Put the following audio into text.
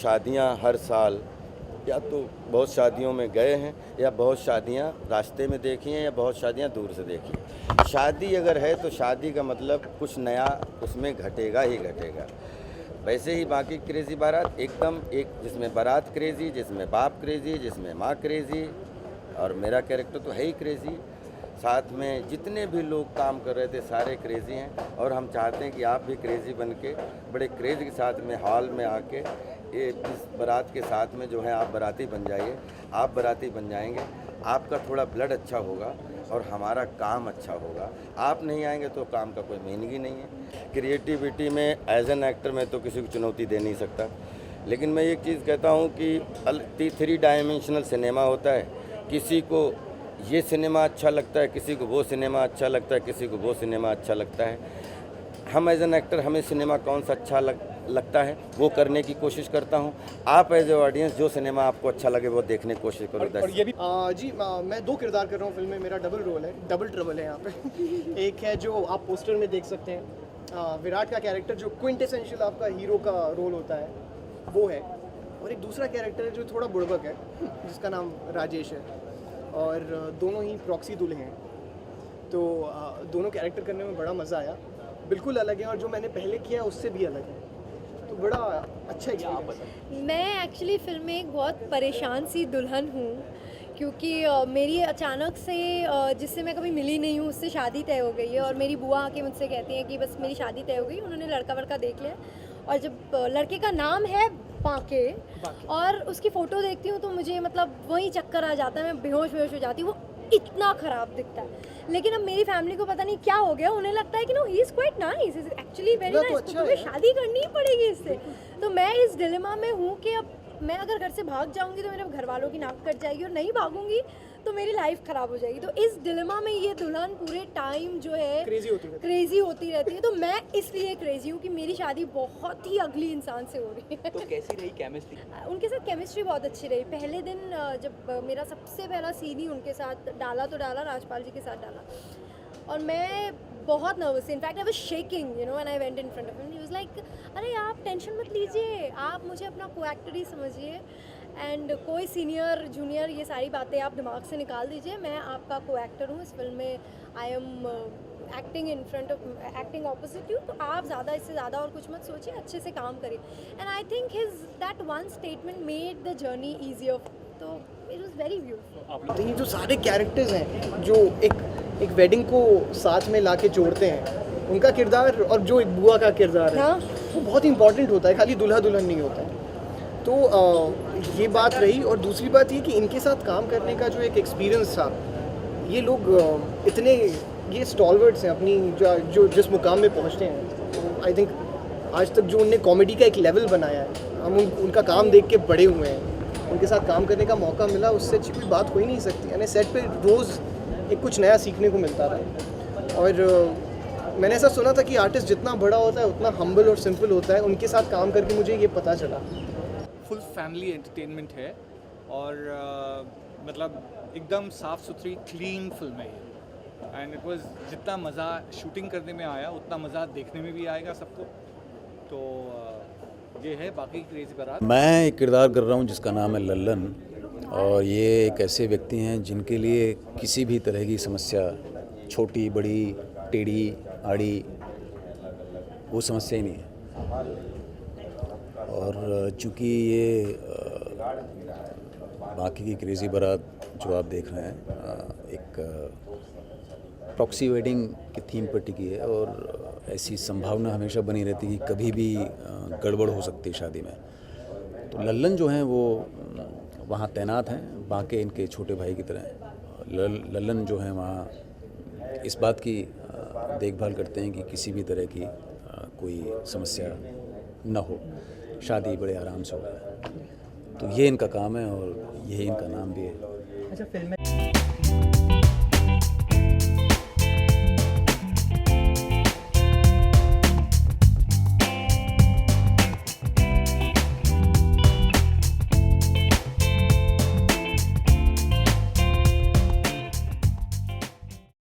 शादियां हर साल या तो बहुत शादियों में गए हैं या बहुत शादियां रास्ते में देखी हैं या बहुत शादियां दूर से देखी हैं। शादी अगर है तो शादी का मतलब कुछ नया उसमें घटेगा ही घटेगा। वैसे ही बाकी क्रेज़ी बारात एकदम एक, जिसमें बारात क्रेज़ी, जिसमें बाप क्रेज़ी, जिसमें माँ क्रेज़ी और मेरा कैरेक्टर तो है ही क्रेज़ी। साथ में जितने भी लोग काम कर रहे थे सारे क्रेज़ी हैं और हम चाहते हैं कि आप भी क्रेज़ी बन के बड़े क्रेज़ के साथ में हॉल में आके ये इस बारात के साथ में जो है आप बाराती बन जाइए। आप बाराती बन जाएंगे, आपका थोड़ा ब्लड अच्छा होगा और हमारा काम अच्छा होगा। आप नहीं आएंगे तो काम का कोई मीनिंग ही नहीं है। क्रिएटिविटी में एज एन एक्टर मैं तो किसी को चुनौती दे नहीं सकता, लेकिन मैं एक चीज़ कहता हूँ कि 3 डायमेंशनल सिनेमा होता है। किसी को ये सिनेमा अच्छा लगता है, किसी को वो सिनेमा अच्छा लगता है, किसी को वो सिनेमा अच्छा लगता है। हम एज एन एक्टर हमें सिनेमा कौन सा अच्छा लगता है वो करने की कोशिश करता हूँ। आप एज ए ऑडियंस जो सिनेमा आपको अच्छा लगे वो देखने की कोशिश करो। और ये भी मैं 2 किरदार कर रहा हूँ फिल्म में। मेरा डबल रोल है, डबल ट्रबल है यहाँ पे। एक है जो आप पोस्टर में देख सकते हैं, विराट का कैरेक्टर जो क्विंटेसेंशियल आपका हीरो का रोल होता है वो है, और एक दूसरा कैरेक्टर है जो थोड़ा बुड़बक है जिसका नाम राजेश है, और दोनों ही प्रॉक्सी दूल्हे हैं। तो दोनों कैरेक्टर करने में बड़ा मज़ा आया, बिल्कुल अलग है और जो मैंने पहले किया उससे भी अलग है, तो बड़ा अच्छा एक्सपीरियंस। मैं एक्चुअली फिल्म में एक बहुत परेशान सी दुल्हन हूँ, क्योंकि मेरी अचानक से जिससे मैं कभी मिली नहीं हूँ उससे शादी तय हो गई है, और मेरी बुआ आके मुझसे कहती हैं कि बस मेरी शादी तय हो गई। उन्होंने लड़का वड़का देख लिया, और जब लड़के का नाम है बाके और उसकी फ़ोटो देखती हूँ तो मुझे मतलब वही चक्कर आ जाता है, मैं बेहोश हो जाती हूँ। वो इतना ख़राब दिखता है, लेकिन अब मेरी फैमिली को पता नहीं क्या हो गया, उन्हें लगता है कि no he is quite nice, is actually very nice, तो तुम्हें शादी करनी ही पड़ेगी इससे। तो मैं इस डिलेमा में हूँ कि अब मैं अगर घर से भाग जाऊंगी तो मेरे घर वालों की नाक कट जाएगी, और नहीं भागूंगी तो मेरी लाइफ ख़राब हो जाएगी। तो इस डिलेमा में ये दुल्हन पूरे टाइम जो है क्रेजी होती रहती है। तो मैं इसलिए क्रेजी हूँ कि मेरी शादी बहुत ही अगली इंसान से हो रही है। तो कैसी रही केमिस्ट्री? उनके साथ केमिस्ट्री बहुत अच्छी रही। पहले दिन जब मेरा सबसे पहला सीन ही उनके साथ डाला, राजपाल जी के साथ डाला, और मैं बहुत नर्वस थी। In fact I was shaking you know when I went in front of him. He was like, अरे आप टेंशन मत लीजिए, आप मुझे अपना को एक्टर ही समझिए, एंड कोई सीनियर जूनियर ये सारी बातें आप दिमाग से निकाल दीजिए। मैं आपका को एक्टर हूँ इस फिल्म में, I am acting opposite you, तो आप ज़्यादा इससे ज़्यादा और कुछ मत सोचिए, अच्छे से काम करिए। And I think his that one statement made the journey easier, तो इट वाज वेरी ब्यूटीफुल। ये जो सारे कैरेक्टर्स हैं जो एक वेडिंग को साथ में लाके जोड़ते हैं, उनका किरदार और जो एक बुआ का किरदार है वो बहुत इंपॉर्टेंट होता है, खाली दूल्हा दुल्हन नहीं होता है। तो ये बात रही, और दूसरी बात ये कि इनके साथ काम करने का जो एक एक्सपीरियंस था, ये लोग इतने ये स्टॉलवर्ड्स हैं अपनी जो जिस मुकाम में पहुँचते हैं। तो आई थिंक आज तक जो उनने कॉमेडी का एक लेवल बनाया है, हम उनका काम देख के बड़े हुए हैं, उनके साथ काम करने का मौका मिला, उससे अच्छी कोई बात हो ही नहीं सकती। यानी सेट पे रोज़ एक कुछ नया सीखने को मिलता था, और मैंने ऐसा सुना था कि आर्टिस्ट जितना बड़ा होता है उतना हम्बल और सिंपल होता है। उनके साथ काम करके मुझे ये पता चला। फुल फैमिली एंटरटेनमेंट है, और मतलब एकदम साफ़ सुथरी क्लीन फिल्म है ये, एंड इट वाज जितना मज़ा शूटिंग करने में आया उतना मज़ा देखने में भी आएगा सबको। तो ये है बाकी क्रेज़ी बारात। मैं एक किरदार कर रहा हूँ जिसका नाम है लल्लन, और ये एक ऐसे व्यक्ति हैं जिनके लिए किसी भी तरह की समस्या, छोटी बड़ी टेढ़ी आड़ी, वो समस्या ही नहीं है। और चूँकि ये बाकी की क्रेज़ी बारात जो आप देख रहे हैं एक प्रॉक्सी वेडिंग की थीम पर टिकी है, और ऐसी संभावना हमेशा बनी रहती है कि कभी भी गड़बड़ हो सकती है शादी में। तो लल्लन जो हैं वो वहाँ तैनात हैं, बाके इनके छोटे भाई की तरह। लल्लन जो हैं वहाँ इस बात की देखभाल करते हैं कि किसी भी तरह की कोई समस्या न हो, शादी बड़े आराम से हो जाए। तो ये इनका काम है और यही इनका नाम भी है। अच्छा, फिल्म